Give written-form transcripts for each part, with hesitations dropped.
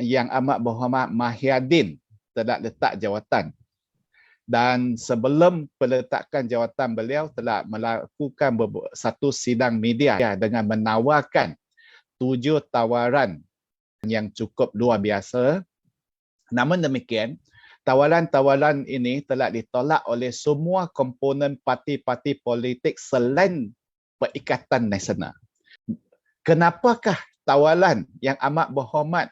Yang Amat Berhormat Mahyadin telah letak jawatan. Dan sebelum peletakan jawatan beliau telah melakukan satu sidang media dengan menawarkan 7 tawaran yang cukup luar biasa. Namun demikian, tawaran-tawaran ini telah ditolak oleh semua komponen parti-parti politik selain Perikatan Nasional. Kenapakah tawaran yang Amat Berhormat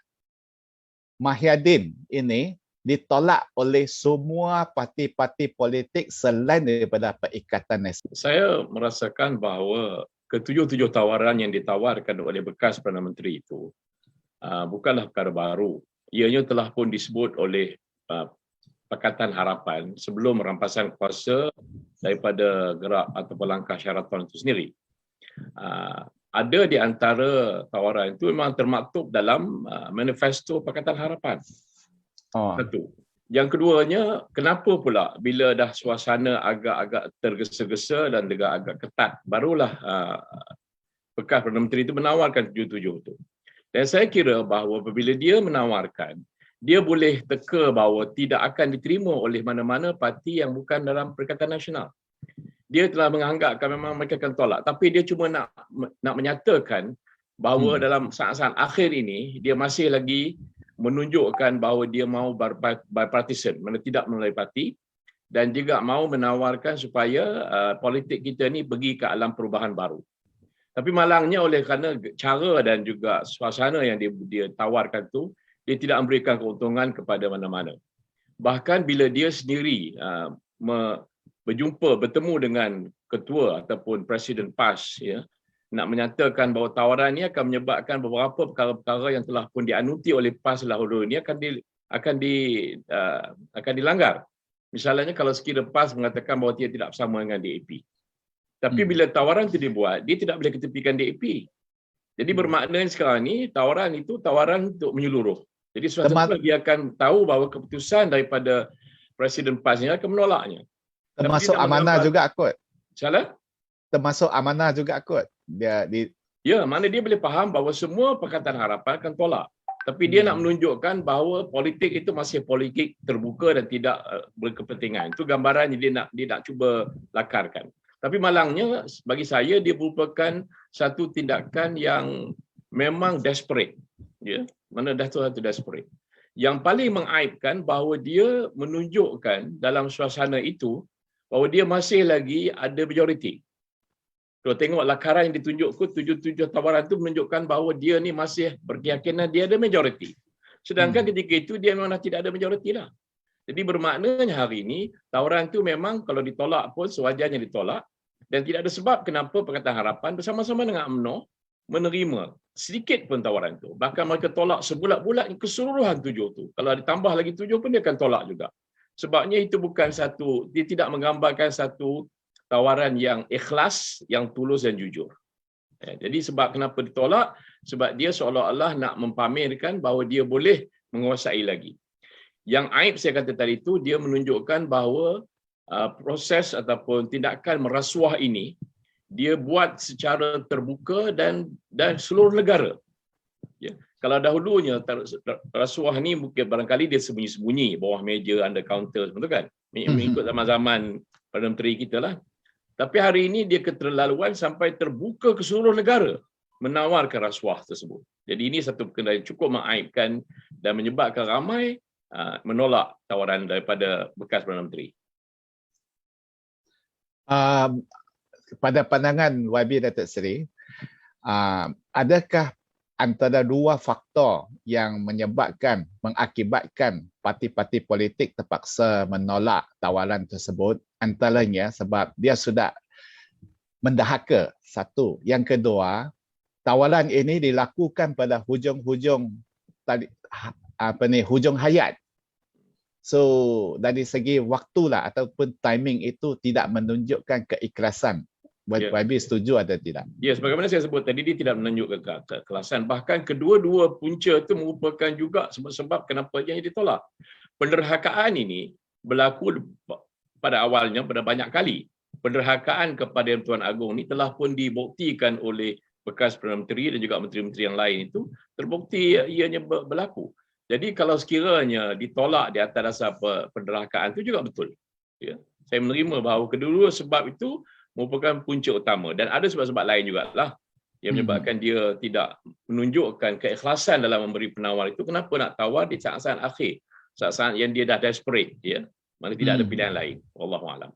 Mahyadin ini ditolak oleh semua parti-parti politik selain daripada Perikatan Nasional? Saya merasakan bahawa ketujuh-tujuh tawaran yang ditawarkan oleh bekas Perdana Menteri itu bukanlah perkara baru. Ianya telah pun disebut oleh Pakatan Harapan sebelum rampasan kuasa daripada gerak atau langkah Syaratan itu sendiri. Ada di antara tawaran itu memang termaktub dalam manifesto Pakatan Harapan. Satu. Yang keduanya, kenapa pula bila dah suasana agak-agak tergesa-gesa dan juga agak ketat, barulah bekas Perdana Menteri itu menawarkan tujuh-tujuh itu. Dan saya kira bahawa apabila dia menawarkan, dia boleh teka bahawa tidak akan diterima oleh mana-mana parti yang bukan dalam Perikatan Nasional. Dia telah menganggapkan memang mereka akan tolak, tapi dia cuma nak menyatakan bahawa dalam saat-saat akhir ini dia masih lagi menunjukkan bahawa dia mahu bipartisan, mana tidak melalui parti, dan juga mahu menawarkan supaya politik kita ni pergi ke alam perubahan baru. Tapi malangnya oleh kerana cara dan juga suasana yang dia tawarkan tu, dia tidak memberikan keuntungan kepada mana-mana. Bahkan bila dia sendiri bertemu dengan ketua ataupun Presiden PAS, ya, nak menyatakan bahawa tawaran ini akan menyebabkan beberapa perkara-perkara yang telah pun dianuti oleh PAS dahulu ini akan dilanggar. Misalnya kalau sekiranya PAS mengatakan bahawa dia tidak bersama dengan DAP. Tapi bila tawaran itu dibuat, dia tidak boleh ketepikan DAP. Jadi bermakna sekarang ni tawaran itu tawaran untuk menyeluruh. Jadi suatu saat dia akan tahu bahawa keputusan daripada Presiden PAS ini akan menolaknya. Termasuk amanah juga kot. Salah? Termasuk amanah juga kot. Ya, mana dia boleh faham bahawa semua Pakatan Harapan akan tolak. Tapi dia nak menunjukkan bahawa politik itu masih politik terbuka dan tidak berkepentingan. Itu gambaran yang dia nak cuba lakarkan. Tapi malangnya bagi saya dia merupakan satu tindakan yang memang desperate. Ya, mana dah satu desperate. Yang paling mengaibkan bahawa dia menunjukkan dalam suasana itu bahawa dia masih lagi ada majoriti. Kalau tengok lakaran yang ditunjukkan, tujuh-tujuh tawaran itu menunjukkan bahawa dia ni masih berkeyakinan dia ada majoriti. Sedangkan ketika itu dia memang tidak ada majoriti lah. Jadi bermaknanya hari ini tawaran itu memang kalau ditolak pun sewajarnya ditolak dan tidak ada sebab kenapa Pakatan Harapan bersama-sama dengan UMNO menerima sedikit pun tawaran itu. Bahkan mereka tolak sebulat-bulat keseluruhan tujuh itu. Kalau ditambah lagi tujuh pun dia akan tolak juga. Sebabnya itu bukan satu, dia tidak menggambarkan satu tawaran yang ikhlas, yang tulus dan jujur. Jadi sebab kenapa ditolak? Sebab dia seolah-olah nak mempamerkan bahawa dia boleh menguasai lagi. Yang aib saya kata tadi itu, dia menunjukkan bahawa proses ataupun tindakan merasuah ini, dia buat secara terbuka dan seluruh negara. Ya. Kalau dahulunya rasuah ni mungkin barangkali dia sembunyi-sembunyi bawah meja, under counter, betul kan? Mengikut zaman-zaman Perdana Menteri kita lah. Tapi hari ini dia keterlaluan sampai terbuka ke seluruh negara menawarkan rasuah tersebut. Jadi ini satu perkara yang cukup mengaibkan dan menyebabkan ramai menolak tawaran daripada bekas Perdana Menteri. Pada pandangan YB Datuk Seri, adakah antara dua faktor yang mengakibatkan parti-parti politik terpaksa menolak tawaran tersebut? Antaranya sebab dia sudah mendahaka, satu. Yang kedua, tawaran ini dilakukan pada hujung-hujung hujung hayat. So dari segi waktulah ataupun timing itu tidak menunjukkan keikhlasan. YB setuju atau tidak? Ya, sebagaimana saya sebut tadi, dia tidak menunjukkan keikhlasan. Bahkan kedua-dua punca itu merupakan juga sebab-sebab kenapa dia ditolak. Penderhakaan ini berlaku pada awalnya pada banyak kali. Penderhakaan kepada Tuan Agong ini telah pun dibuktikan oleh bekas Perdana Menteri dan juga menteri-menteri yang lain itu terbukti ianya berlaku. Jadi kalau sekiranya ditolak di atas dasar penderhakaan itu juga betul. Ya. Saya menerima bahawa kedua sebab itu merupakan punca utama dan ada sebab-sebab lain jugalah yang menyebabkan dia tidak menunjukkan keikhlasan dalam memberi penawar itu. Kenapa nak tawar di saat-saat akhir, saat-saat yang dia dah desperate, ya, mana tidak ada pilihan lain. Wallahualam.